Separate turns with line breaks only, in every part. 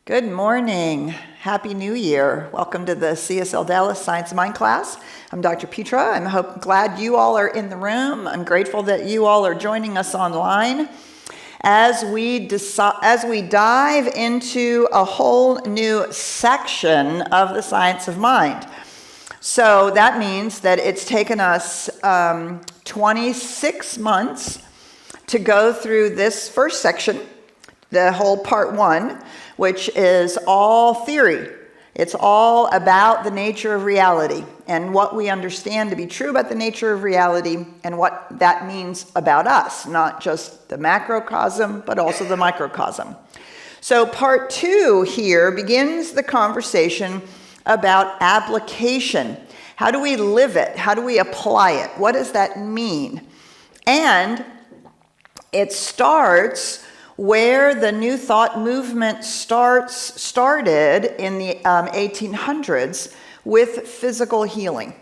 Good morning. Happy New Year. Welcome to the CSLDallas Science of Mind class. I'm Dr. Petra. I'm glad you all are in the room. I'm grateful that you all are joining us online as we dive into a whole new section of the science of mind. So that means that it's taken us 26 months to go through this first section, the whole part one, which is all theory. It's all about the nature of reality and what we understand to be true about the nature of reality and what that means about us, not just the macrocosm, but also the microcosm. So part two here begins the conversation about application. How do we live it? How do we apply it? What does that mean? And it starts where the New Thought movement started in the 1800s with physical healing.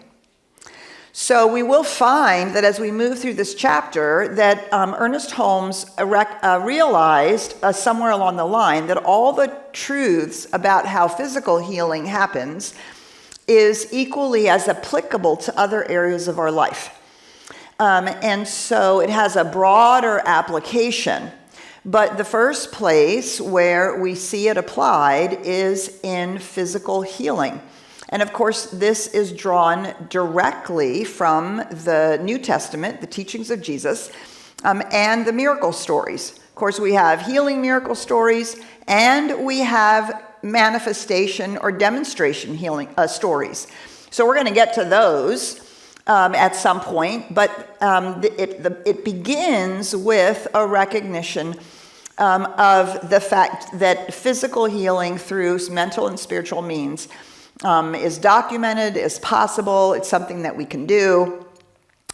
So we will find that as we move through this chapter that Ernest Holmes realized somewhere along the line that all the truths about how physical healing happens is equally as applicable to other areas of our life. And so it has a broader application. But the first place where we see it applied is in physical healing. And of course, this is drawn directly from the New Testament, the teachings of Jesus, and the miracle stories. Of course, we have healing miracle stories, and we have manifestation or demonstration healing stories. So we're going to get to those at some point, but it begins with a recognition of the fact that physical healing through mental and spiritual means is documented, is possible, it's something that we can do,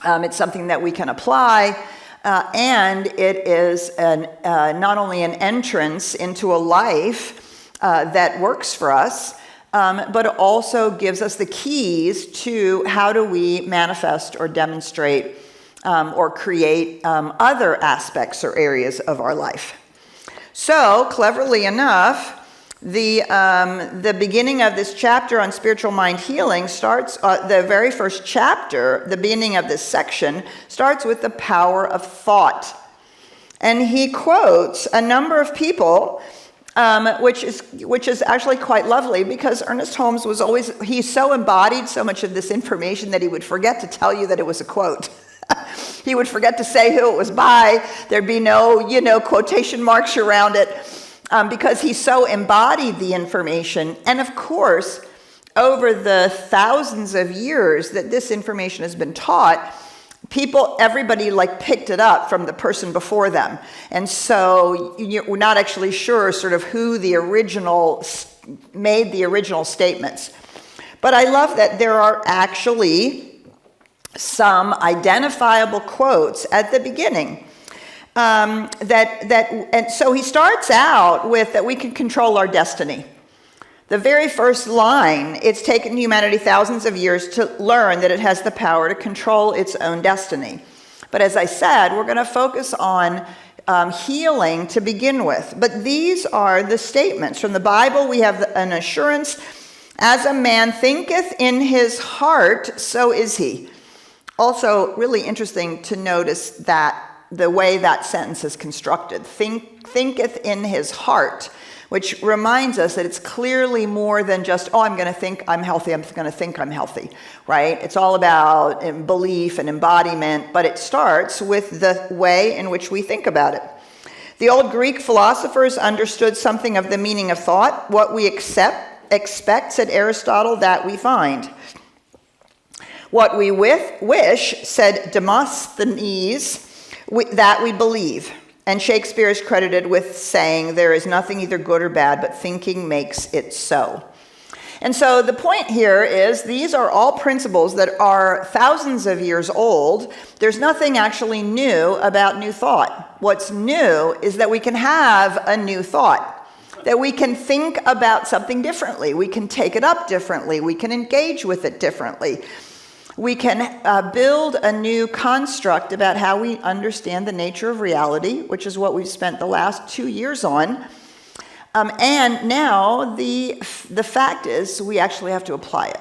it's something that we can apply, and it is not only an entrance into a life that works for us, but it also gives us the keys to how do we manifest or demonstrate or create other aspects or areas of our life. So, cleverly enough, the beginning of this chapter on spiritual mind healing starts, the very first chapter, the beginning of this section, starts with the power of thought. And he quotes a number of people, which is actually quite lovely, because Ernest Holmes he so embodied so much of this information that he would forget to tell you that it was a quote. He would forget to say who it was by. There'd be no, quotation marks around it, because he so embodied the information. And of course, over the thousands of years that this information has been taught, everybody picked it up from the person before them. And so we're not actually sure sort of who made the original statements. But I love that there are actually some identifiable quotes at the beginning. And so he starts out with that we can control our destiny. The very first line, it's taken humanity thousands of years to learn that it has the power to control its own destiny. But as I said, we're going to focus on healing to begin with. But these are the statements. From the Bible, we have an assurance, as a man thinketh in his heart, so is he. Also, really interesting to notice that the way that sentence is constructed, thinketh in his heart, which reminds us that it's clearly more than just, I'm going to think I'm healthy, I'm going to think I'm healthy, right? It's all about belief and embodiment, but it starts with the way in which we think about it. The old Greek philosophers understood something of the meaning of thought. What we expect, said Aristotle, that we find. What we wish, said Demosthenes, that we believe. And Shakespeare is credited with saying, there is nothing either good or bad, but thinking makes it so. And so the point here is these are all principles that are thousands of years old. There's nothing actually new about new thought. What's new is that we can have a new thought, that we can think about something differently. We can take it up differently. We can engage with it differently. We can build a new construct about how we understand the nature of reality, which is what we've spent the last 2 years on. And now the fact is we actually have to apply it,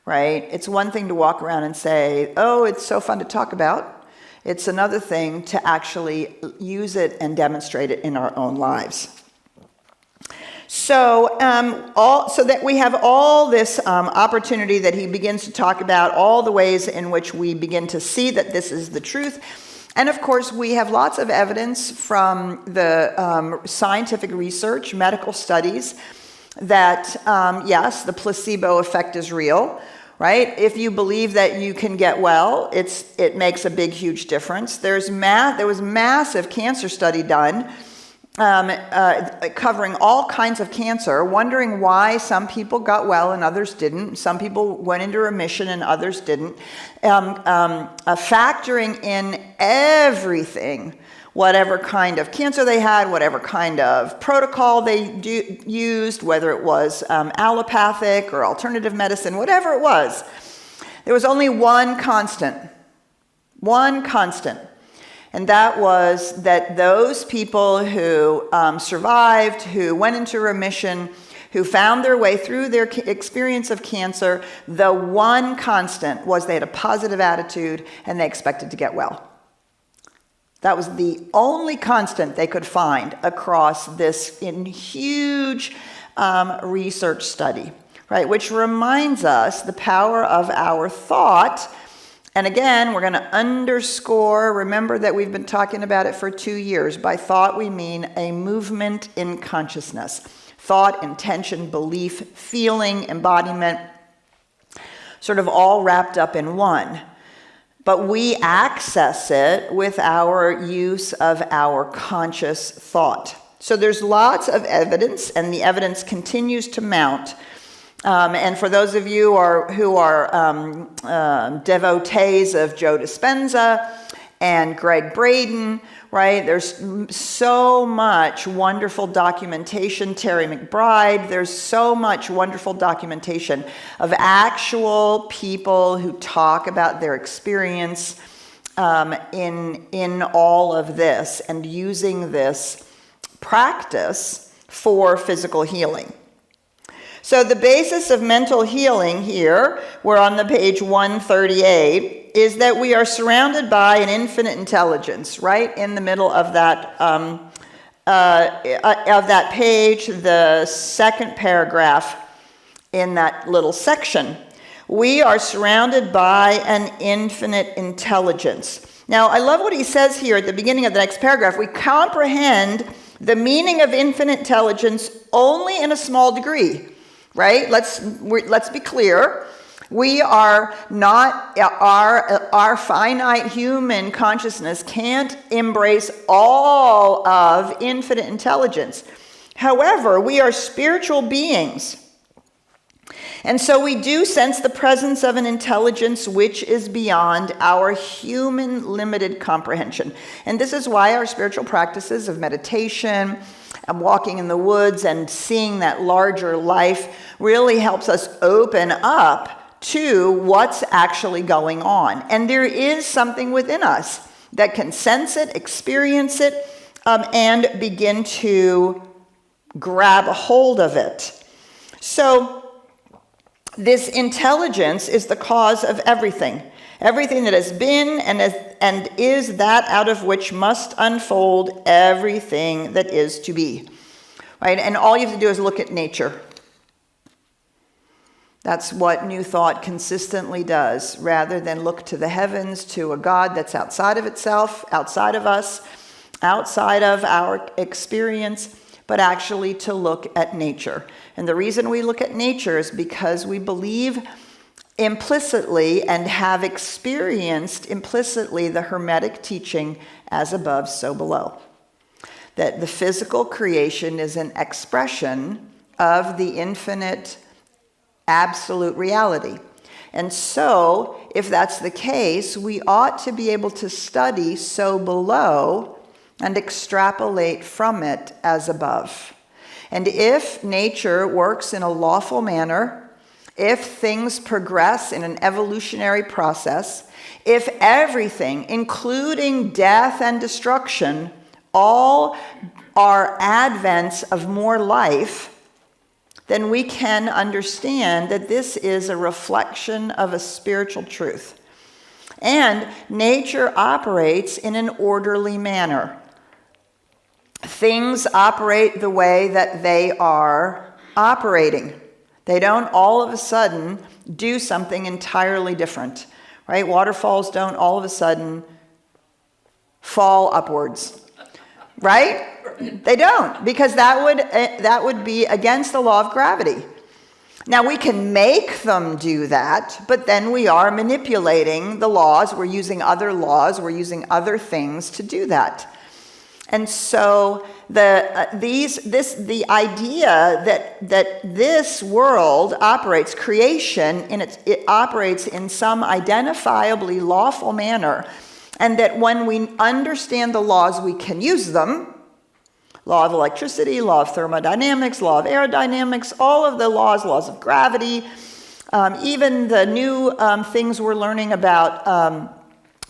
right? It's one thing to walk around and say, oh, it's so fun to talk about. It's another thing to actually use it and demonstrate it in our own lives. So, so that we have all this opportunity that he begins to talk about, all the ways in which we begin to see that this is the truth. And of course, we have lots of evidence from the scientific research, medical studies, that yes, the placebo effect is real, right? If you believe that you can get well, it makes a big, huge difference. There was massive cancer study done covering all kinds of cancer, wondering why some people got well and others didn't. Some people went into remission and others didn't. Factoring in everything, whatever kind of cancer they had, whatever kind of protocol they used, whether it was allopathic or alternative medicine, whatever it was. There was only one constant. And that was that those people who survived, who went into remission, who found their way through their experience of cancer, the one constant was they had a positive attitude and they expected to get well. That was the only constant they could find across this huge research study, right? Which reminds us the power of our thought. And again, we're going to underscore, remember that we've been talking about it for 2 years. By thought, we mean a movement in consciousness. Thought, intention, belief, feeling, embodiment, sort of all wrapped up in one. But we access it with our use of our conscious thought. So there's lots of evidence, and the evidence continues to mount. And for those of you who are devotees of Joe Dispenza and Greg Braden, right? There's so much wonderful documentation. Terry McBride, there's so much wonderful documentation of actual people who talk about their experience in all of this and using this practice for physical healing. So the basis of mental healing here, we're on the page 138, is that we are surrounded by an infinite intelligence, right in the middle of that page, the second paragraph in that little section. We are surrounded by an infinite intelligence. Now, I love what he says here at the beginning of the next paragraph. We comprehend the meaning of infinite intelligence only in a small degree. Right? Let's be clear. We are not, our finite human consciousness can't embrace all of infinite intelligence. However, we are spiritual beings. And so we do sense the presence of an intelligence which is beyond our human limited comprehension. And this is why our spiritual practices of meditation, walking in the woods and seeing that larger life really helps us open up to what's actually going on. And there is something within us that can sense it, experience it, and begin to grab a hold of it. So this intelligence is the cause of everything. Everything that has been and is that out of which must unfold everything that is to be. Right? And all you have to do is look at nature. That's what New Thought consistently does, rather than look to the heavens, to a God that's outside of itself, outside of us, outside of our experience, but actually to look at nature. And the reason we look at nature is because we believe implicitly and have experienced implicitly the Hermetic teaching as above, so below. That the physical creation is an expression of the infinite absolute reality. And so, if that's the case, we ought to be able to study so below and extrapolate from it as above. And if nature works in a lawful manner, if things progress in an evolutionary process, if everything, including death and destruction, all are advents of more life, then we can understand that this is a reflection of a spiritual truth. And nature operates in an orderly manner. Things operate the way that they are operating. They don't all of a sudden do something entirely different, right? Waterfalls don't all of a sudden fall upwards, right? They don't, because that would be against the law of gravity. Now, we can make them do that, but then we are manipulating the laws. We're using other laws. We're using other things to do that. And so the idea that this world operates, creation, it operates in some identifiably lawful manner, and that when we understand the laws, we can use them. Law of electricity, law of thermodynamics, law of aerodynamics, all of the laws of gravity, even the new things we're learning about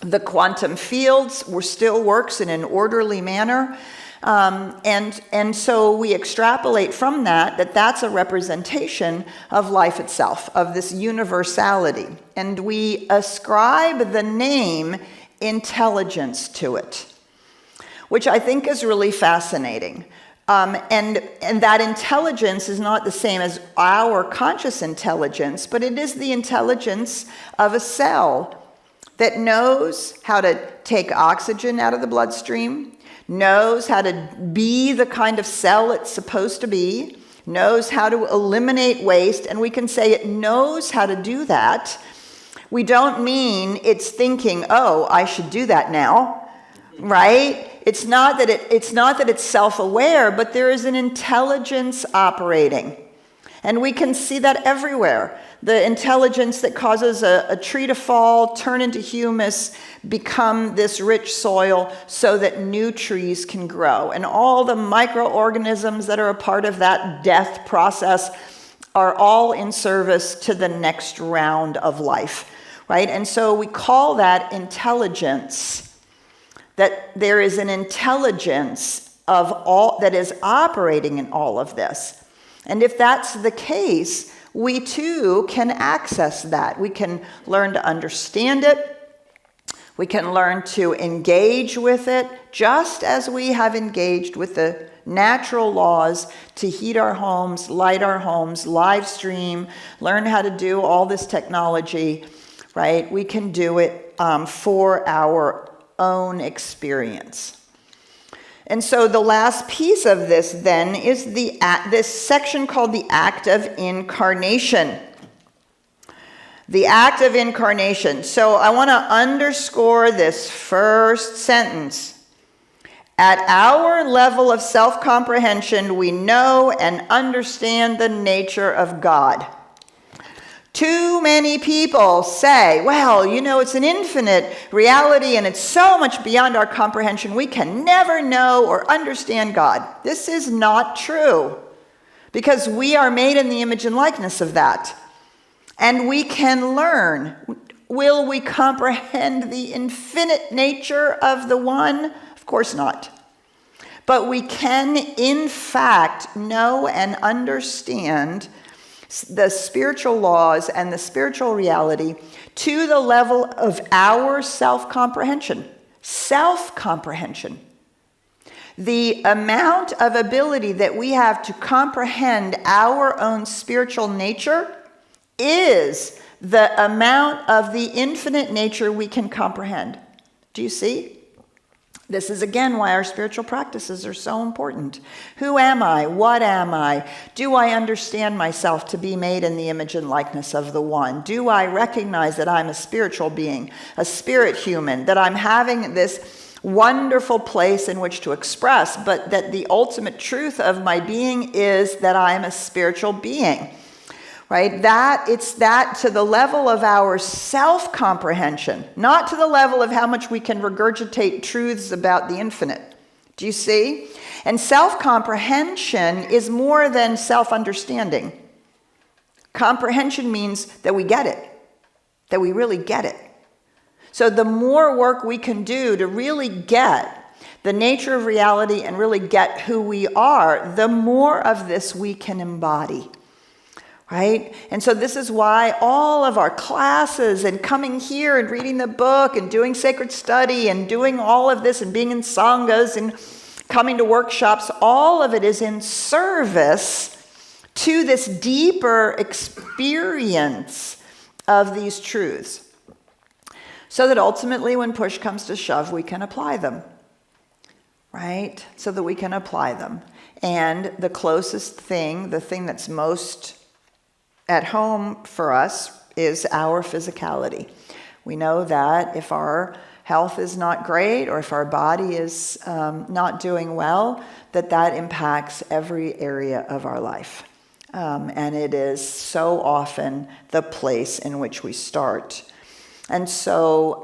the quantum fields still works in an orderly manner. And so we extrapolate from that that's a representation of life itself, of this universality. And we ascribe the name intelligence to it, which I think is really fascinating. And that intelligence is not the same as our conscious intelligence, but it is the intelligence of a cell that knows how to take oxygen out of the bloodstream, knows how to be the kind of cell it's supposed to be, knows how to eliminate waste, and we can say it knows how to do that. We don't mean it's thinking, oh, I should do that now, right? It's not that it's self-aware, but there is an intelligence operating. And we can see that everywhere. The intelligence that causes a tree to fall, turn into humus, become this rich soil so that new trees can grow. And all the microorganisms that are a part of that death process are all in service to the next round of life, right? And so we call that intelligence, that there is an intelligence of all that is operating in all of this. And if that's the case, we too can access that. We can learn to understand it. We can learn to engage with it, just as we have engaged with the natural laws to heat our homes, light our homes, live stream, learn how to do all this technology, right? We can do it for our own experience. And so the last piece of this then is this section called the act of incarnation. The act of incarnation. So I want to underscore this first sentence. At our level of self-comprehension, we know and understand the nature of God. Too many people say, well, it's an infinite reality and it's so much beyond our comprehension, we can never know or understand God. This is not true, because we are made in the image and likeness of that. And we can learn. Will we comprehend the infinite nature of the one? Of course not. But we can, in fact, know and understand the spiritual laws and the spiritual reality to the level of our self-comprehension. Self-comprehension. The amount of ability that we have to comprehend our own spiritual nature is the amount of the infinite nature we can comprehend. Do you see? This is again why our spiritual practices are so important. Who am I? What am I? Do I understand myself to be made in the image and likeness of the one? Do I recognize that I'm a spiritual being, a spirit human, that I'm having this wonderful place in which to express, but that the ultimate truth of my being is that I'm a spiritual being? Right? It's that to the level of our self-comprehension, not to the level of how much we can regurgitate truths about the infinite. Do you see? And self-comprehension is more than self-understanding. Comprehension means that we get it, that we really get it. So the more work we can do to really get the nature of reality and really get who we are, the more of this we can embody. Right? And so this is why all of our classes and coming here and reading the book and doing sacred study and doing all of this and being in sanghas and coming to workshops, all of it is in service to this deeper experience of these truths, so that ultimately when push comes to shove, we can apply them, right? So that we can apply them. And the closest thing, the thing that's most at home for us, is our physicality. We know that if our health is not great, or if our body is not doing well, that impacts every area of our life. And it is so often the place in which we start. And so,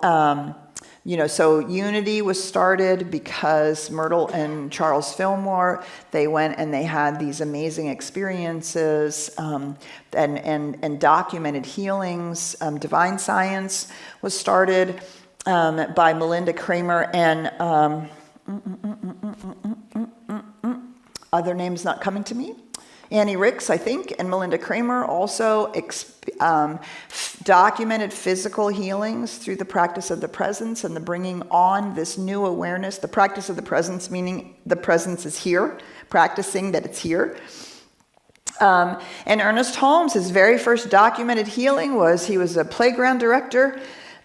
so Unity was started because Myrtle and Charles Fillmore, they went and they had these amazing experiences and documented healings. Divine Science was started by Melinda Kramer and other names not coming to me. Annie Ricks, I think, and Melinda Kramer also documented physical healings through the practice of the presence and the bringing on this new awareness. The practice of the presence, meaning the presence is here, practicing that it's here. And Ernest Holmes, his very first documented healing was, he was a playground director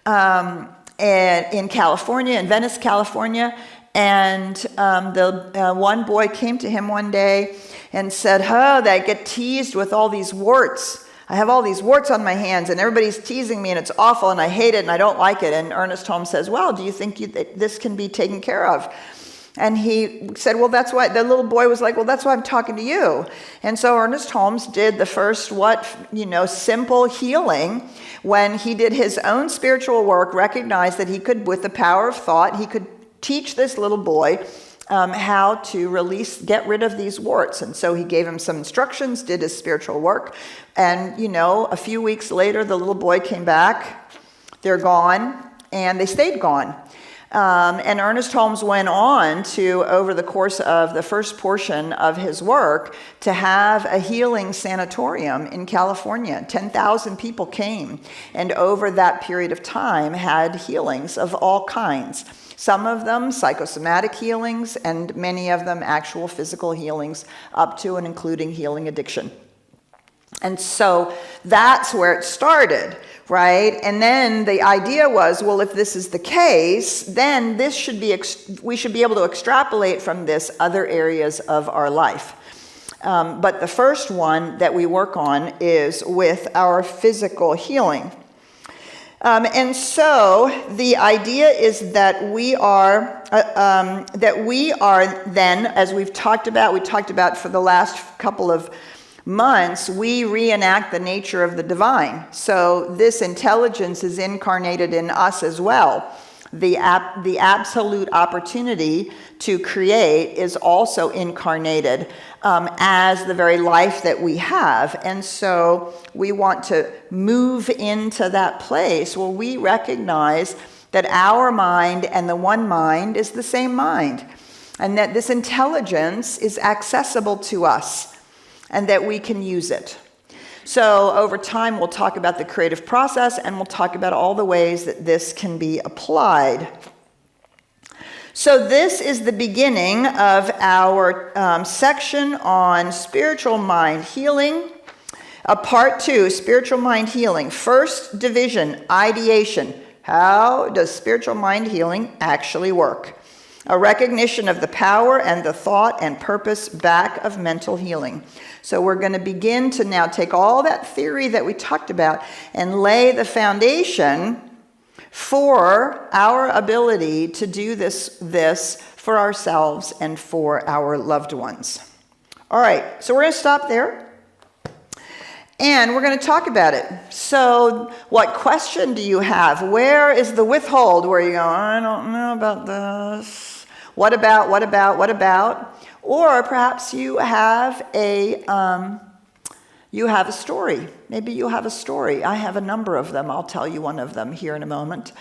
in California, in Venice, California. And one boy came to him one day and said, I get teased with all these warts. I have all these warts on my hands and everybody's teasing me and it's awful and I hate it and I don't like it. And Ernest Holmes says, well, do you think this can be taken care of? And he said, well, that's why, the little boy was like, well, that's why I'm talking to you. And so Ernest Holmes did the first simple healing when he did his own spiritual work, recognized that he could, with the power of thought, he could teach this little boy how to get rid of these warts. And so he gave him some instructions, did his spiritual work. And, a few weeks later, the little boy came back. They're gone, and they stayed gone. And Ernest Holmes went on to, over the course of the first portion of his work, to have a healing sanatorium in California. 10,000 people came, and over that period of time had healings of all kinds. Some of them psychosomatic healings, and many of them actual physical healings, up to and including healing addiction. And so that's where it started, right? And then the idea was, well, if this is the case, then we should be able to extrapolate from this other areas of our life. But the first one that we work on is with our physical healing. And so the idea is that we are then, as we talked about for the last couple of months, we reenact the nature of the divine. So this intelligence is incarnated in us as well. The absolute opportunity to create is also incarnated as the very life that we have. And so we want to move into that place where we recognize that our mind and the one mind is the same mind, and that this intelligence is accessible to us, and that we can use it. So over time, we'll talk about the creative process, and we'll talk about all the ways that this can be applied. So this is the beginning of our section on spiritual mind healing. Part 2, spiritual mind healing. First division, ideation. How does spiritual mind healing actually work? A recognition of the power and the thought and purpose back of mental healing. So we're going to begin to now take all that theory that we talked about and lay the foundation for our ability to do this for ourselves and for our loved ones. All right, so we're going to stop there. And we're going to talk about it. So what question do you have? Where is the withhold where you go, I don't know about this. What about? Or perhaps you have a story. Maybe you have a story. I have a number of them. I'll tell you one of them here in a moment.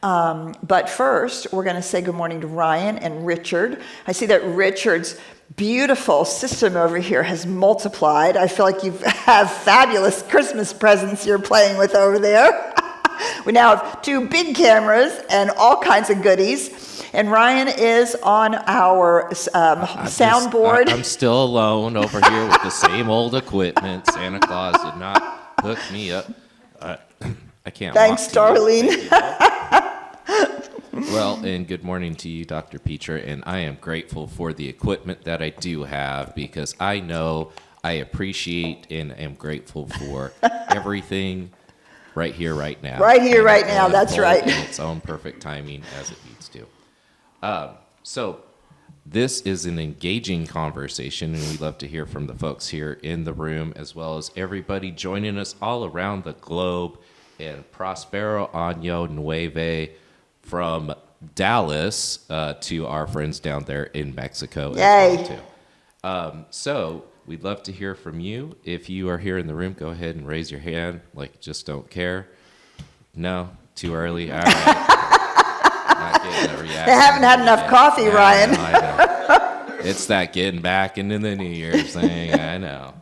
But first, we're going to say good morning to Ryan and Richard. I see that Richard's beautiful system over here has multiplied. I feel like you have fabulous Christmas presents you're playing with over there. We now have 2 big cameras and all kinds of goodies. And Ryan is on our soundboard.
I'm still alone over here with the same old equipment. Santa Claus did not hook me up. I can't.
Thanks, Darlene.
Well, and good morning to you, Dr. Petra, and I am grateful for the equipment that I do have because I know I appreciate and am grateful for everything right here, right now.
Right here, right now, that's right.
In its own perfect timing as it needs to. So this is an engaging conversation, and we love to hear from the folks here in the room, as well as everybody joining us all around the globe. And Prospero Año Nueve from Dallas to our friends down there in Mexico.
Yay.
As well, too. So we'd love to hear from you. If you are here in the room, go ahead and raise your hand, like just don't care. No? Too early? All right. Not getting a reaction.
They haven't had enough coffee, Ryan.
I know. It's that getting back into the New Year thing, I know.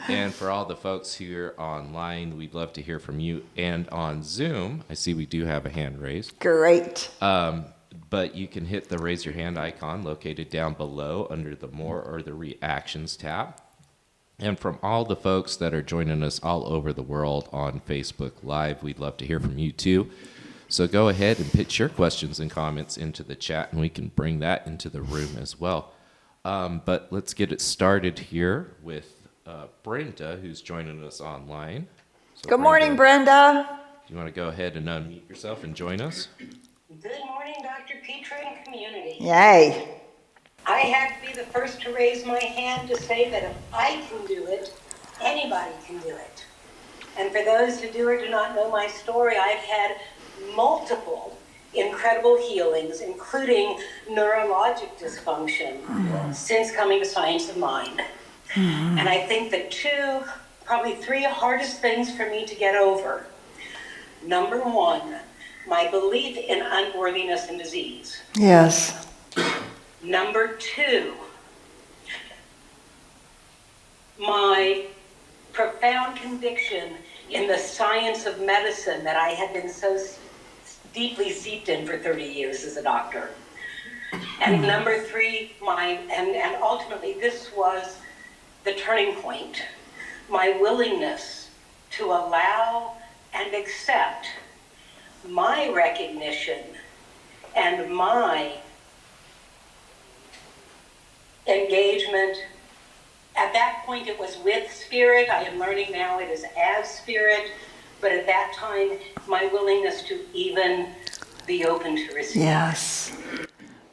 And for all the folks here online, we'd love to hear from you. And on Zoom, I see we do have a hand raised.
Great.
But you can hit the raise your hand icon located down below under the more or the reactions tab. And from all the folks that are joining us all over the world on Facebook Live, we'd love to hear from you too. So go ahead and pitch your questions and comments into the chat, and we can bring that into the room as well. But let's get it started here with Brenda, who's joining us online. So
Good morning, Brenda.
Do you want to go ahead and unmute yourself and join us?
Good morning, Dr. Petra and community.
Yay.
I have to be the first to raise my hand to say that if I can do it, anybody can do it. And for those who do or do not know my story, I've had multiple incredible healings, including neurologic dysfunction, since coming to Science of Mind. And I think the 2, probably 3 hardest things for me to get over. Number 1, my belief in unworthiness and disease.
Yes.
Number 2, my profound conviction in the science of medicine that I had been so deeply steeped in for 30 years as a doctor. And number 3, and ultimately this was the turning point, my willingness to allow and accept my recognition and my engagement. At that point it was with spirit. I am learning now it is as spirit, but at that time my willingness to even be open to receive.
Yes.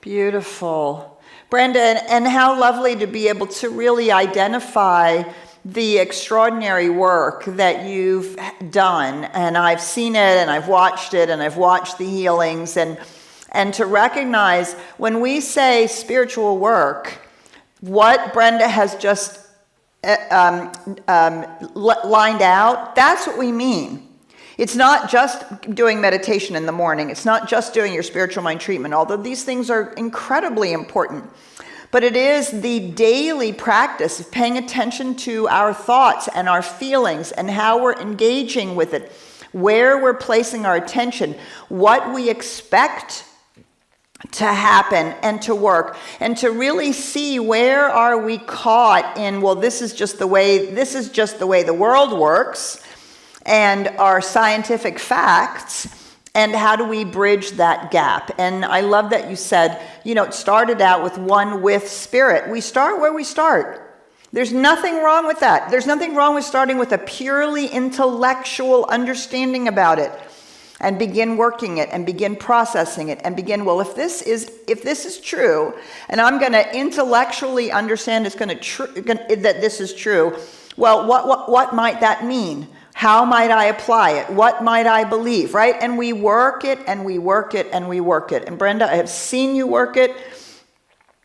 Beautiful. Brenda, and how lovely to be able to really identify the extraordinary work that you've done. And I've seen it, and I've watched it, and I've watched the healings, and to recognize when we say spiritual work, what Brenda has just lined out, that's what we mean. It's not just doing meditation in the morning. It's not just doing your spiritual mind treatment, although these things are incredibly important. But it is the daily practice of paying attention to our thoughts and our feelings and how we're engaging with it, where we're placing our attention, what we expect to happen and to work, and to really see where are we caught in, well, this is just the way the world works, and our scientific facts, and how do we bridge that gap? And I love that you said, it started out with one with spirit. We start where we start. There's nothing wrong with that. There's nothing wrong with starting with a purely intellectual understanding about it, and begin working it, and begin processing it, and begin, well, if this is true, and I'm going to intellectually understand that this is true, well, what might that mean? How might I apply it? What might I believe, right? And we work it, and we work it, and we work it. And Brenda, I have seen you work it,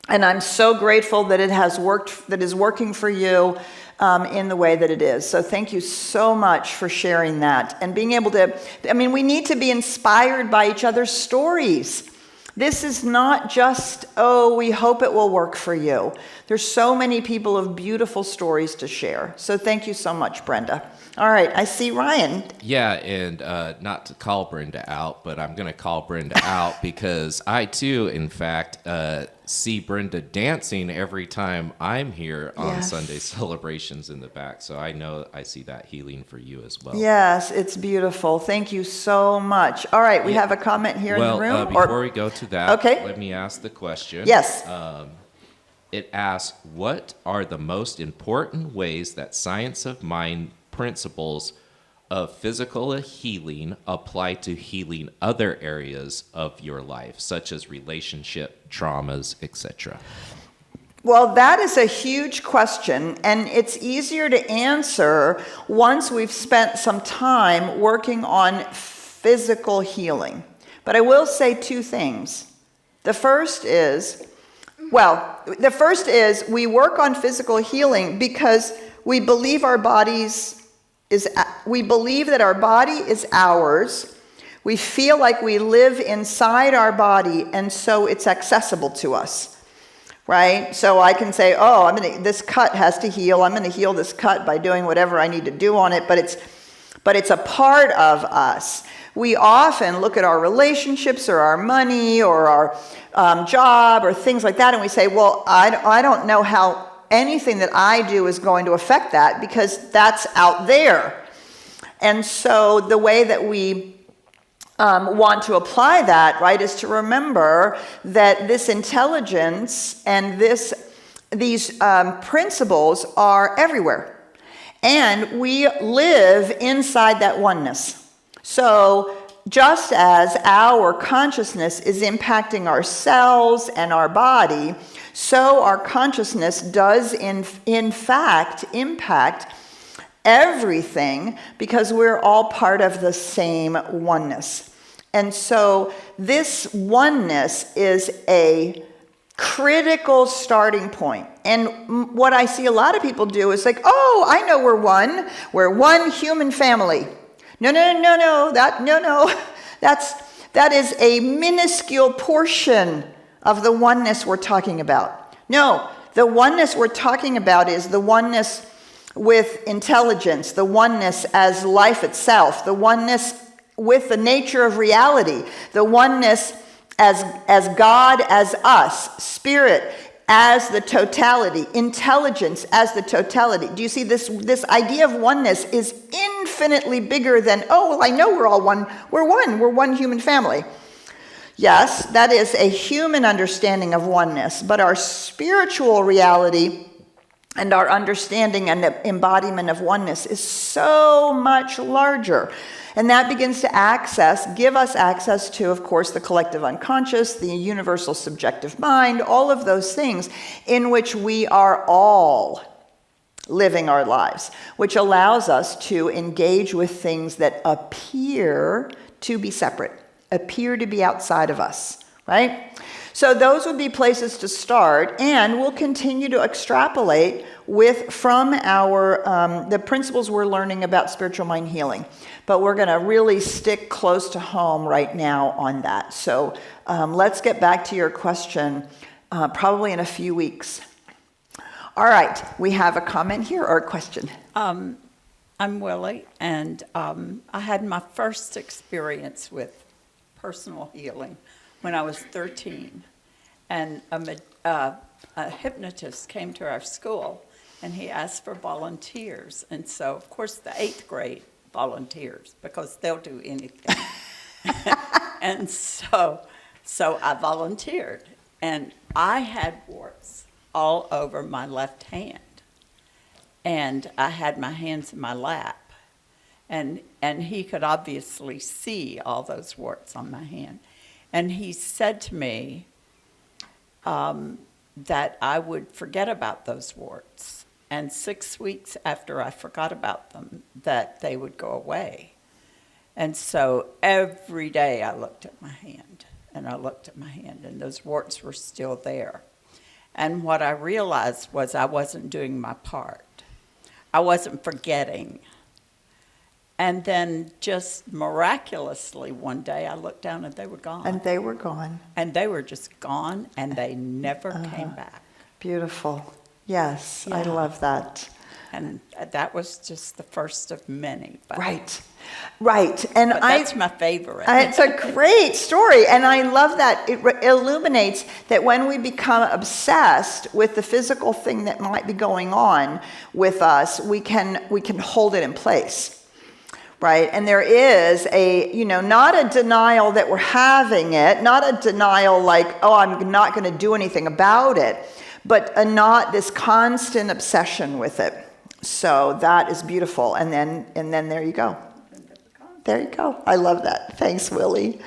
and I'm so grateful that it has worked, that is working for you. in the way that it is. So thank you so much for sharing that and being able to, we need to be inspired by each other's stories. This is not just, oh, we hope it will work for you. There's so many people of beautiful stories to share. So thank you so much, Brenda. All right, I see Ryan.
Yeah, and not to call Brenda out, but I'm going to call Brenda out because I too, in fact, see Brenda dancing every time I'm here on Sunday celebrations in the back. So I know I see that healing for you as well.
Yes, it's beautiful. Thank you so much. All right, we have a comment here in the room.
Before we go to that, let me ask the question.
Yes.
It asks, what are the most important ways that science of mind principles of physical healing apply to healing other areas of your life, such as relationship, traumas, etc.?
Well, that is a huge question, and it's easier to answer once we've spent some time working on physical healing. But I will say two things. The first is we work on physical healing because we believe that our body is ours. We feel like we live inside our body, and so it's accessible to us, right? So I can say, oh, this cut has to heal. I'm going to heal this cut by doing whatever I need to do on it, but it's a part of us. We often look at our relationships or our money or our job or things like that, and we say, well, I don't know how anything that I do is going to affect that because that's out there. And so the way that we want to apply that, right, is to remember that this intelligence and these principles are everywhere. And we live inside that oneness. So just as our consciousness is impacting our cells and our body, so our consciousness does in fact impact everything because we're all part of the same oneness. And so this oneness is a critical starting point. And what I see a lot of people do is like, oh, I know we're one. We're one human family. No. That is a minuscule portion of the oneness we're talking about. No, the oneness we're talking about is the oneness with intelligence, the oneness as life itself, the oneness with the nature of reality, the oneness as God as us, spirit as the totality, intelligence as the totality. Do you see this idea of oneness is infinitely bigger than, oh, well, I know we're all one. We're one human family. Yes, that is a human understanding of oneness, but our spiritual reality and our understanding and embodiment of oneness is so much larger. And that begins to give us access to, of course, the collective unconscious, the universal subjective mind, all of those things in which we are all living our lives, which allows us to engage with things that appear to be separate, appear to be outside of us, right? So those would be places to start, and we'll continue to extrapolate from the principles we're learning about spiritual mind healing. But we're going to really stick close to home right now on that. So let's get back to your question probably in a few weeks. All right, we have a comment here or a question.
I'm Willie, and I had my first experience with personal healing when I was 13. And a hypnotist came to our school, and he asked for volunteers. And so, of course, the 8th grade volunteers, because they'll do anything. And so I volunteered, and I had warts all over my left hand, and I had my hands in my lap, and he could obviously see all those warts on my hand, and he said to me that I would forget about those warts, and 6 weeks after I forgot about them, that they would go away. And so every day I looked at my hand, and I looked at my hand, and those warts were still there. And what I realized was I wasn't doing my part. I wasn't forgetting. And then just miraculously one day I looked down and they were gone.
And they were gone.
And they were just gone and they never came back.
Beautiful. Yes, I
Yeah.
love that.
And that was just the first of many. But,
Right. And
but that's my favorite.
it's a great story, and I love that it illuminates that when we become obsessed with the physical thing that might be going on with us, we can hold it in place, right? And there is not a denial that we're having it, not a denial like, oh, I'm not going to do anything about it, but not this constant obsession with it. So that is beautiful, and then there you go. There you go. I love that. Thanks, Willie.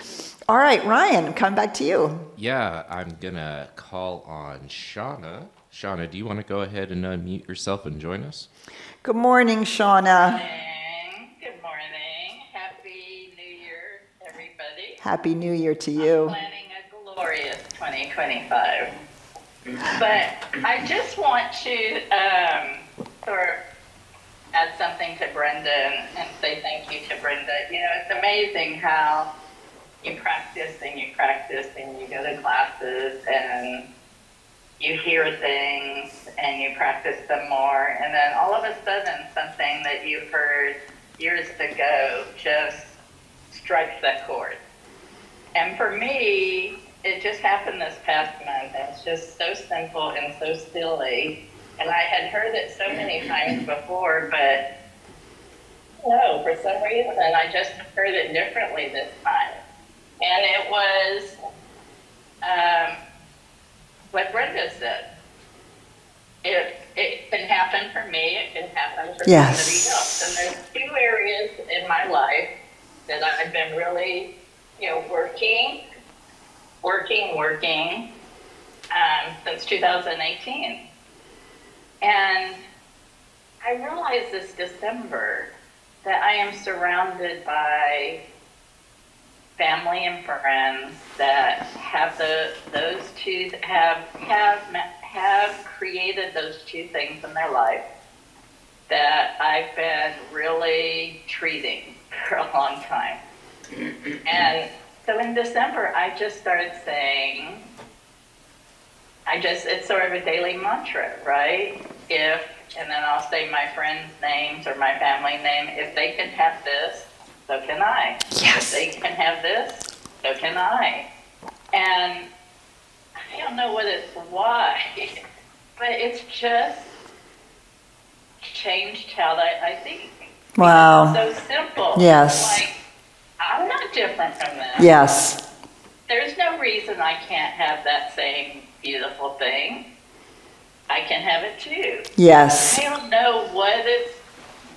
All right, Ryan, come back to you.
Yeah, I'm going to call on Shauna. Shauna, do you want to go ahead and unmute yourself and join us?
Good morning, Shauna.
Good morning. Happy New Year, everybody.
Happy New Year to you.
Planning a glorious 2025. But I just want to sort of add something to Brenda and say thank you to Brenda. It's amazing how you practice and you go to classes and you hear things and you practice them more, and then all of a sudden something that you heard years ago just strikes that chord. And for me, it just happened this past month. It's just so simple and so silly. And I had heard it so many times before, but no, for some reason, I just heard it differently this time. And it was what Brenda said. It can happen for me, it can happen for somebody else. And there's two areas in my life that I've been really, working since 2018. And I realized this December that I am surrounded by family and friends that have those two have created those two things in their life that I've been really treating for a long time. And so in December, I just started saying, it's sort of a daily mantra, right? And then I'll say my friends' names or my family name, if they can have this, so can I.
Yes.
If they can have this, so can I. And I don't know why, but it's just changed how I think.
Wow.
It's so simple.
Yes.
Like, I'm not different from them.
Yes.
There's no reason I can't have that same beautiful thing. I can have it too.
Yes.
I don't know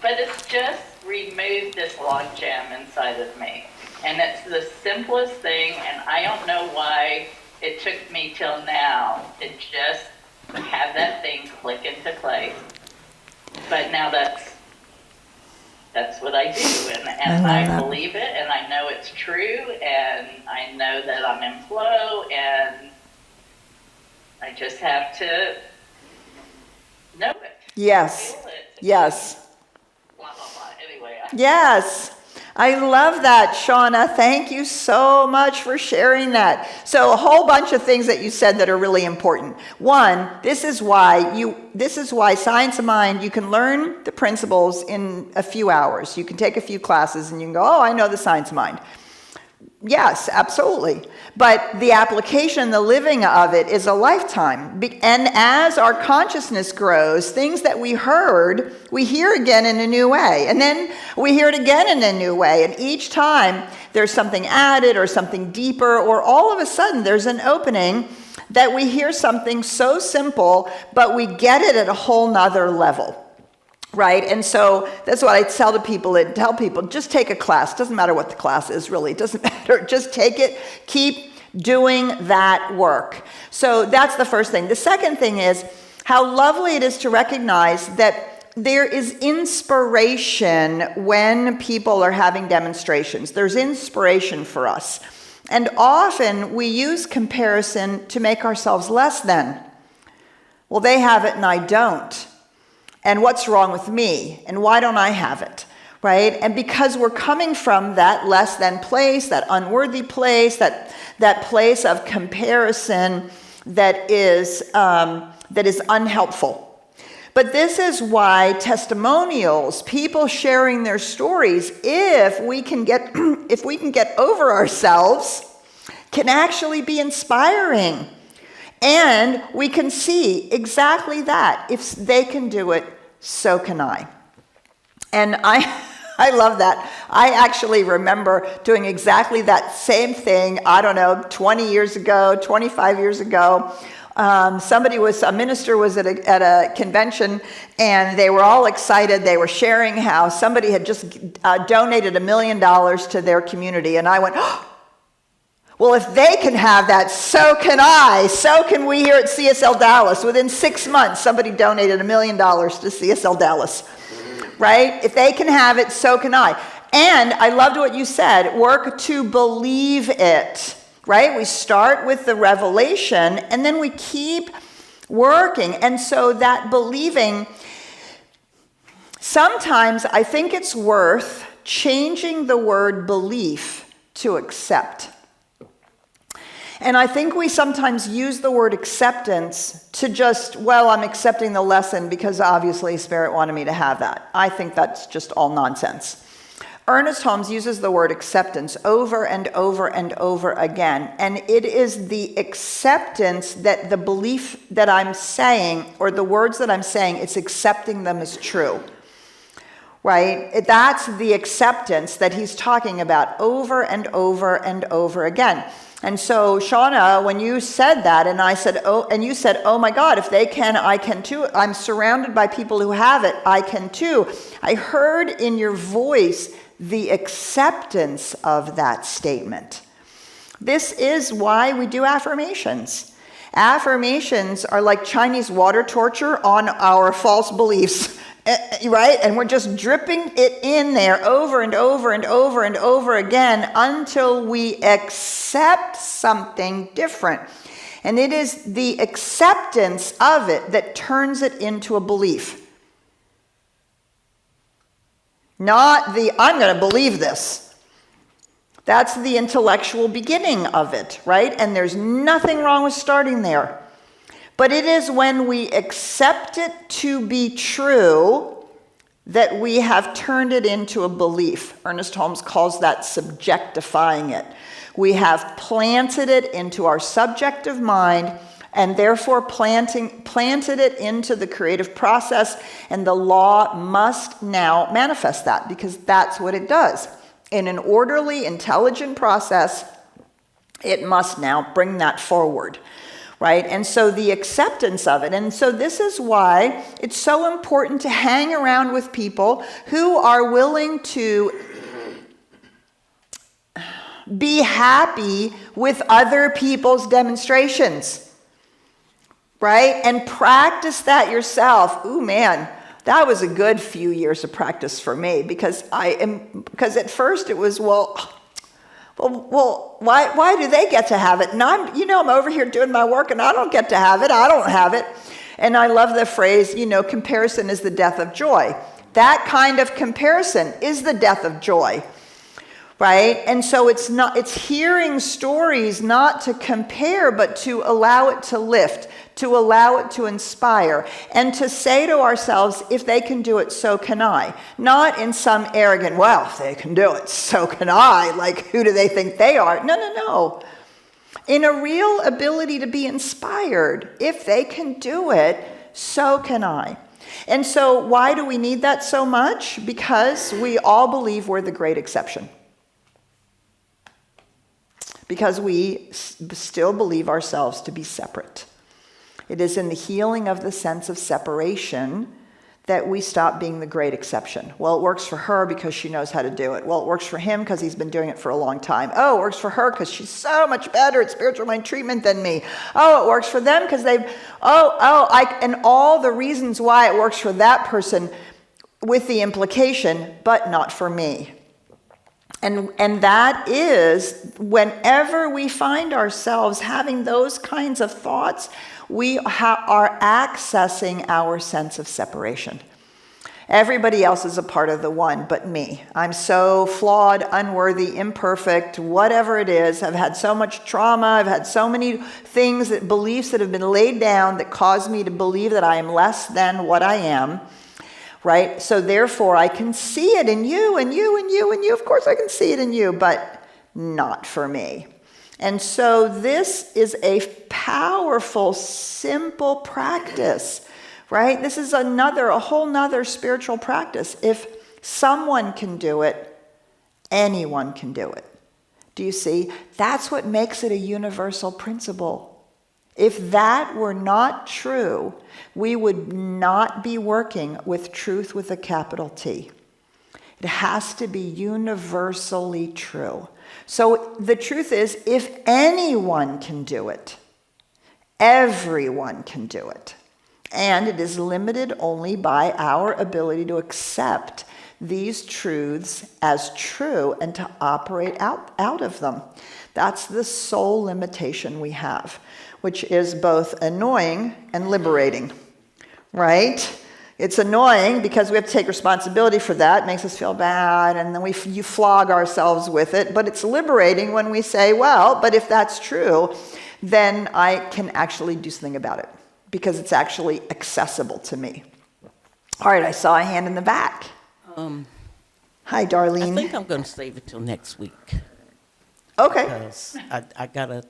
but it's just removed this logjam inside of me. And it's the simplest thing, and I don't know why it took me till now to just have that thing click into place. But now that's what I do, and I believe it, and I know it's true, and I know that I'm in flow, and I just have to know it.
Yes.
Feel it.
Yes.
Blah, blah, blah. Anyway,
Yes. I love that, Shauna. Thank you so much for sharing that. So a whole bunch of things that you said that are really important. One, this is why Science of Mind, you can learn the principles in a few hours. You can take a few classes and you can go, oh, I know the Science of Mind. Yes, absolutely. But the application, the living of it is a lifetime. And as our consciousness grows, things that we heard, we hear again in a new way. And then we hear it again in a new way. And each time there's something added or something deeper, or all of a sudden there's an opening that we hear something so simple, but we get it at a whole nother level. Right? And so that's what I tell people, just take a class. Doesn't matter what the class is, really. It doesn't matter. Just take it. Keep doing that work. So that's the first thing. The second thing is how lovely it is to recognize that there is inspiration when people are having demonstrations. There's inspiration for us. And often we use comparison to make ourselves less than. Well, they have it and I don't. And what's wrong with me? And why don't I have it? Right? And because we're coming from that less than place, that unworthy place, that place of comparison that is unhelpful. But this is why testimonials, people sharing their stories, if we can get over ourselves, can actually be inspiring. And we can see exactly that. If they can do it, so can I. And I love that. I actually remember doing exactly that same thing, I don't know, 20 years ago, 25 years ago. A minister was at a convention, and they were all excited. They were sharing how somebody had just donated $1 million to their community. And I went, oh, well, if they can have that, so can I. So can we here at CSLDallas. Within 6 months, somebody donated $1 million to CSLDallas. Right? If they can have it, so can I. And I loved what you said, work to believe it. Right? We start with the revelation, and then we keep working. And so that believing, sometimes I think it's worth changing the word belief to accept. And I think we sometimes use the word acceptance to just, well, I'm accepting the lesson because obviously Spirit wanted me to have that. I think that's just all nonsense. Ernest Holmes uses the word acceptance over and over and over again. And it is the acceptance that the belief that I'm saying, or the words that I'm saying, it's accepting them as true. Right? That's the acceptance that he's talking about over and over and over again. And so, Shauna, when you said that, and I said, oh, and you said, oh my God, if they can, I can too. I'm surrounded by people who have it. I can too. I heard in your voice the acceptance of that statement. This is why we do affirmations. Affirmations are like Chinese water torture on our false beliefs. Right? And we're just dripping it in there over and over and over and over again until we accept something different. And it is the acceptance of it that turns it into a belief. Not the, I'm going to believe this. That's the intellectual beginning of it, right? And there's nothing wrong with starting there. But it is when we accept it to be true that we have turned it into a belief. Ernest Holmes calls that subjectifying it. We have planted it into our subjective mind, and therefore planted it into the creative process, and the law must now manifest that, because that's what it does. In an orderly, intelligent process, it must now bring that forward. Right? And so the acceptance of it. And so this is why it's so important to hang around with people who are willing to be happy with other people's demonstrations. Right? And practice that yourself. Ooh, man, that was a good few years of practice for me, because at first it was, well, why do they get to have it? And I'm over here doing my work and I don't get to have it. I don't have it. And I love the phrase, comparison is the death of joy. That kind of comparison is the death of joy. Right? And so it's hearing stories not to compare, but to allow it to lift, to allow it to inspire, and to say to ourselves, if they can do it, so can I. Not in some arrogant, well, if they can do it, so can I. Like, who do they think they are? No. In a real ability to be inspired, if they can do it, so can I. And so why do we need that so much? Because we all believe we're the great exception. Because we still believe ourselves to be separate. It is in the healing of the sense of separation that we stop being the great exception. Well, it works for her because she knows how to do it. Well, it works for him because he's been doing it for a long time. Oh, it works for her because she's so much better at spiritual mind treatment than me. Oh, it works for them because and all the reasons why it works for that person with the implication, but not for me. And that is, whenever we find ourselves having those kinds of thoughts, we are accessing our sense of separation. Everybody else is a part of the one but me. I'm so flawed, unworthy, imperfect, whatever it is. I've had so much trauma. I've had so many things, beliefs that have been laid down that cause me to believe that I am less than what I am, right? So therefore, I can see it in you and you and you and you. Of course, I can see it in you, but not for me. And so this is a powerful, simple practice. Right? This is a whole nother spiritual practice. If someone can do it, anyone can do it. Do you see? That's what makes it a universal principle. If that were not true, we would not be working with truth with a capital T. It has to be universally true. So the truth is, if anyone can do it, everyone can do it. And it is limited only by our ability to accept these truths as true and to operate out of them. That's the sole limitation we have, which is both annoying and liberating, right? It's annoying because we have to take responsibility for that. It makes us feel bad, and then you flog ourselves with it. But it's liberating when we say, well, but if that's true, then I can actually do something about it, because it's actually accessible to me. All right, I saw a hand in the back. Hi, Darlene.
I think I'm going to save it till next week.
Okay.
Because I gotta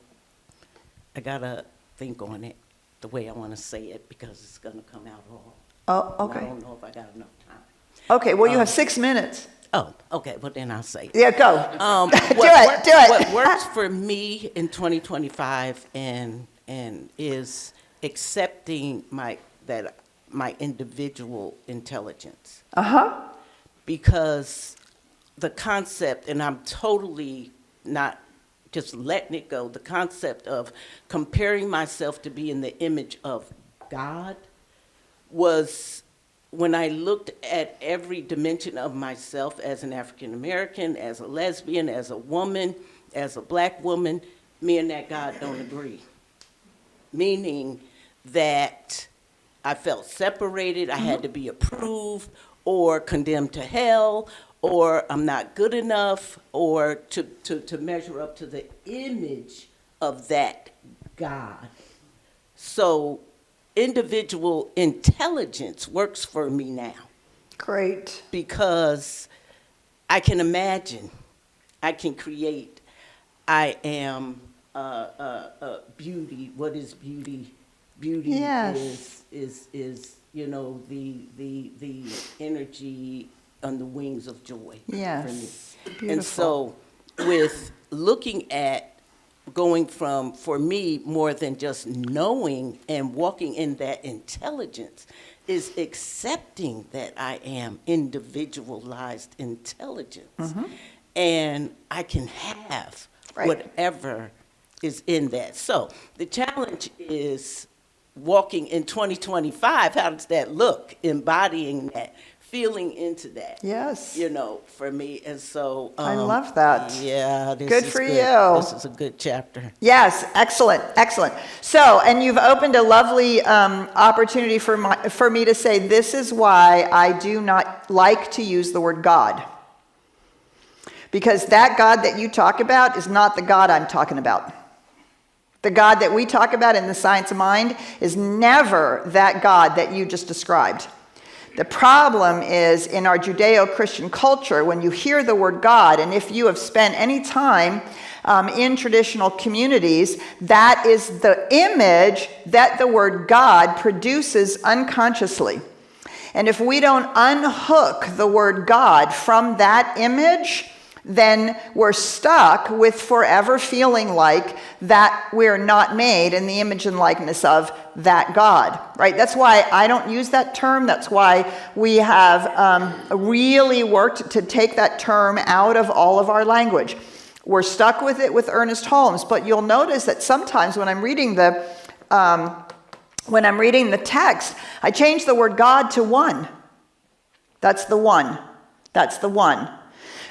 think on it the way I want to say it, because it's going to come out wrong.
Oh,
And I
okay.
don't know if I got enough time.
Okay, well, you have 6 minutes.
Oh, okay. Well, then I'll say it.
Yeah, go. Do it.
What works for me in 2025 and is accepting my individual intelligence.
Uh-huh.
Because the concept, and I'm totally not just letting it go, the concept of comparing myself to be in the image of God was, when I looked at every dimension of myself as an African American, as a lesbian, as a woman, as a black woman, me and that God don't agree. Meaning that I felt separated, I had to be approved or condemned to hell, or I'm not good enough, or to measure up to the image of that God. So individual intelligence works for me now,
Great.
because I can imagine, I can create, I am beauty. What is beauty? Beauty
Yes.
is the energy on the wings of joy for me.
Yes. Beautiful.
And so with looking at going from, for me, more than just knowing and walking in that intelligence, is accepting that I am individualized intelligence.
Mm-hmm.
And I can have
Right.
whatever is in that. So the challenge is walking in 2025. How does that look? Embodying that, feeling into that.
Yes.
For me. And so
I love that.
Yeah, this
Good
is
for
good.
you.
This is a good chapter.
Yes, excellent, excellent. So, and you've opened a lovely opportunity for me to say, this is why I do not like to use the word God. Because that God that you talk about is not the God I'm talking about. The God that we talk about in the science of mind is never that God that you just described. The problem is in our Judeo-Christian culture, when you hear the word God, and if you have spent any time in traditional communities, that is the image that the word God produces unconsciously. And if we don't unhook the word God from that image, then we're stuck with forever feeling like that we're not made in the image and likeness of that God, right? That's why I don't use that term. That's why we have really worked to take that term out of all of our language. We're stuck with it with Ernest Holmes, but you'll notice that sometimes when I'm reading the text, I change the word God to one. That's the one. That's the one.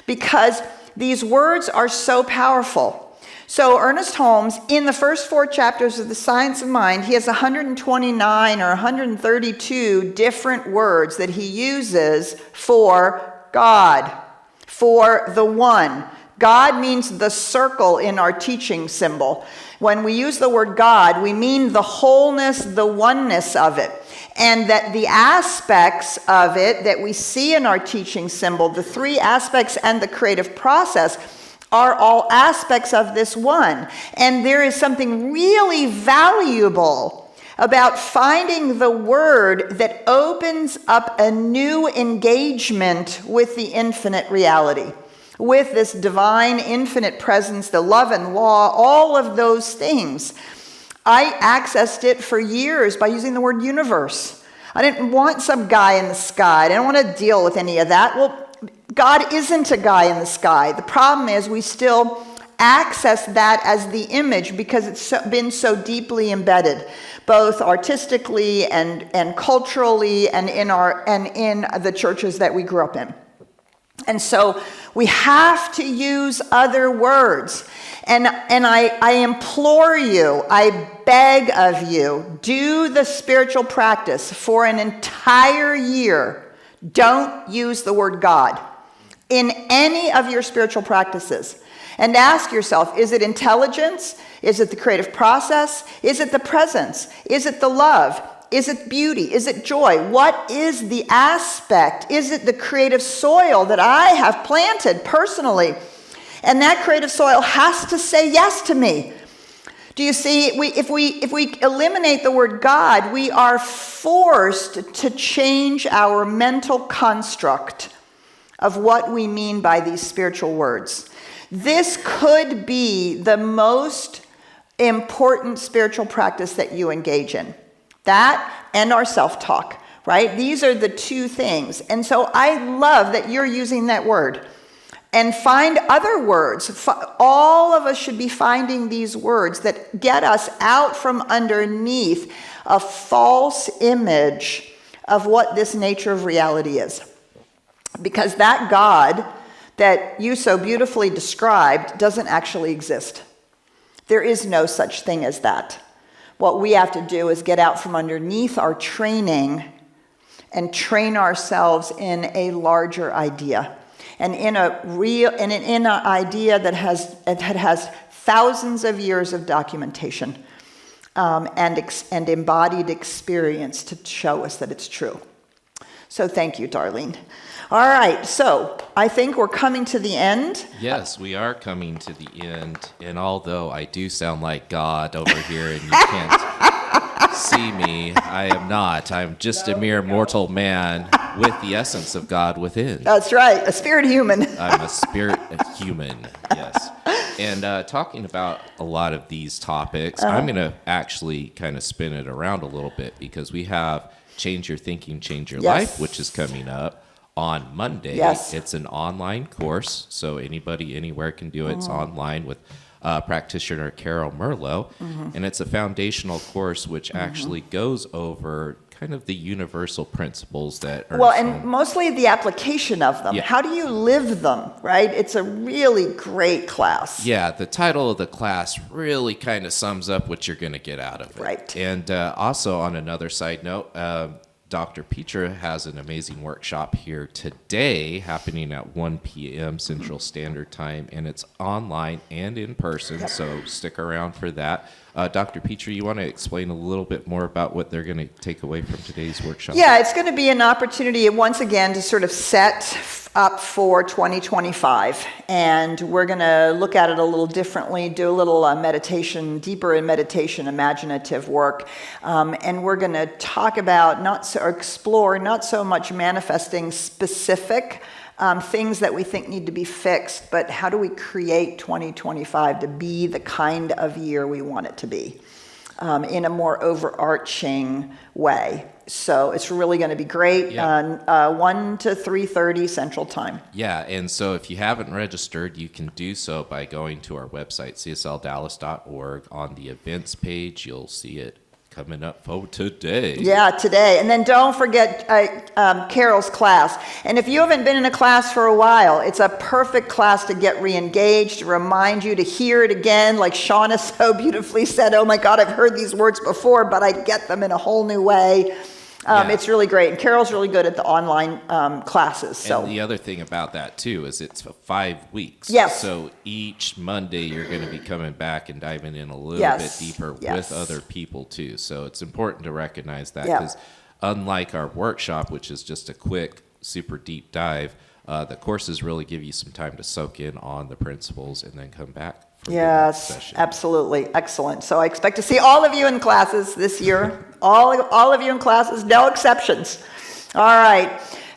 Because these words are so powerful. So Ernest Holmes, in the first 4 chapters of The Science of Mind, he has 129 or 132 different words that he uses for God, for the one. God means the circle in our teaching symbol. When we use the word God, we mean the wholeness, the oneness of it. And that the aspects of it that we see in our teaching symbol, the 3 aspects and the creative process, are all aspects of this one. And there is something really valuable about finding the word that opens up a new engagement with the infinite reality, with this divine infinite presence, the love and law, all of those things. I accessed it for years by using the word universe. I didn't want some guy in the sky. I didn't want to deal with any of that. Well, God isn't a guy in the sky. The problem is we still access that as the image because it's been so deeply embedded, both artistically and culturally and in the churches that we grew up in. And so we have to use other words. And I implore you, I beg of you, do the spiritual practice for an entire year. Don't use the word God in any of your spiritual practices. And ask yourself, is it intelligence? Is it the creative process? Is it the presence? Is it the love? Is it beauty? Is it joy? What is the aspect? Is it the creative soil that I have planted personally? And that creative soil has to say yes to me. Do you see, if we eliminate the word God, we are forced to change our mental construct of what we mean by these spiritual words. This could be the most important spiritual practice that you engage in. That and our self-talk, right? These are the 2 things. And so I love that you're using that word. And find other words. All of us should be finding these words that get us out from underneath a false image of what this nature of reality is. Because that God that you so beautifully described doesn't actually exist. There is no such thing as that. What we have to do is get out from underneath our training and train ourselves in a larger idea. And in an idea that has thousands of years of documentation and embodied experience to show us that it's true. So thank you, Darlene. All right, so I think we're coming to the end.
Yes, we are coming to the end. And although I do sound like God over here and you can't see me, I am not. I'm just a mere mortal man with the essence of God within.
That's right, a spirit human.
I'm a spirit human, yes. And talking about a lot of these topics, I'm going to actually kind of spin it around a little bit because we have Change Your Thinking, Change Your Life, which is coming up on Monday.
Yes.
It's an online course, so anybody anywhere can do it. It's online with practitioner Carol Merlot, and it's a foundational course which actually goes over kind of the universal principles that are...
Well, and mostly the application of them.
Yeah.
How do you live them, right? It's a really great class.
Yeah, the title of the class really kind of sums up what you're going to get out of it.
Right.
And also on another side note, Dr. Petra has an amazing workshop here today happening at 1 p.m. Central Standard Time, and it's online and in person, so stick around for that. Dr. Petra, you want to explain a little bit more about what they're going to take away from today's workshop?
Yeah, it's going to be an opportunity once again to sort of set up for 2025, and we're going to look at it a little differently, do a little meditation, deeper in meditation, imaginative work, and we're going to talk about explore not so much manifesting specific things that we think need to be fixed, but how do we create 2025 to be the kind of year we want it to be in a more overarching way. So it's really going to be great. 1 to 3:30 Central Time.
Yeah, and so if you haven't registered, you can do so by going to our website, CSLDallas.org. On the events page, you'll see it coming up for today.
Yeah, today. And then don't forget Carol's class. And if you haven't been in a class for a while, it's a perfect class to get re-engaged, to remind you to hear it again. Like Shauna so beautifully said, oh my God, I've heard these words before, but I get them in a whole new way.
Yeah.
It's really great. And Carol's really good at the online classes. So.
And the other thing about that, too, is it's 5 weeks.
Yes.
So each Monday, you're going to be coming back and diving in a little
Yes.
bit deeper
Yes.
with other people, too. So it's important to recognize that
Yeah.
because unlike our workshop, which is just a quick, super deep dive, the courses really give you some time to soak in on the principles and then come back for the next
Yes,
session.
absolutely. Excellent. So I expect to see all of you in classes this year. All of you in classes, no exceptions. All right.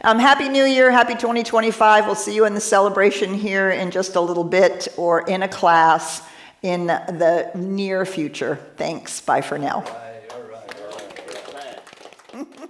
Happy New Year. Happy 2025. We'll see you in the celebration here in just a little bit or in a class in the near future. Thanks. Bye for now.
All right.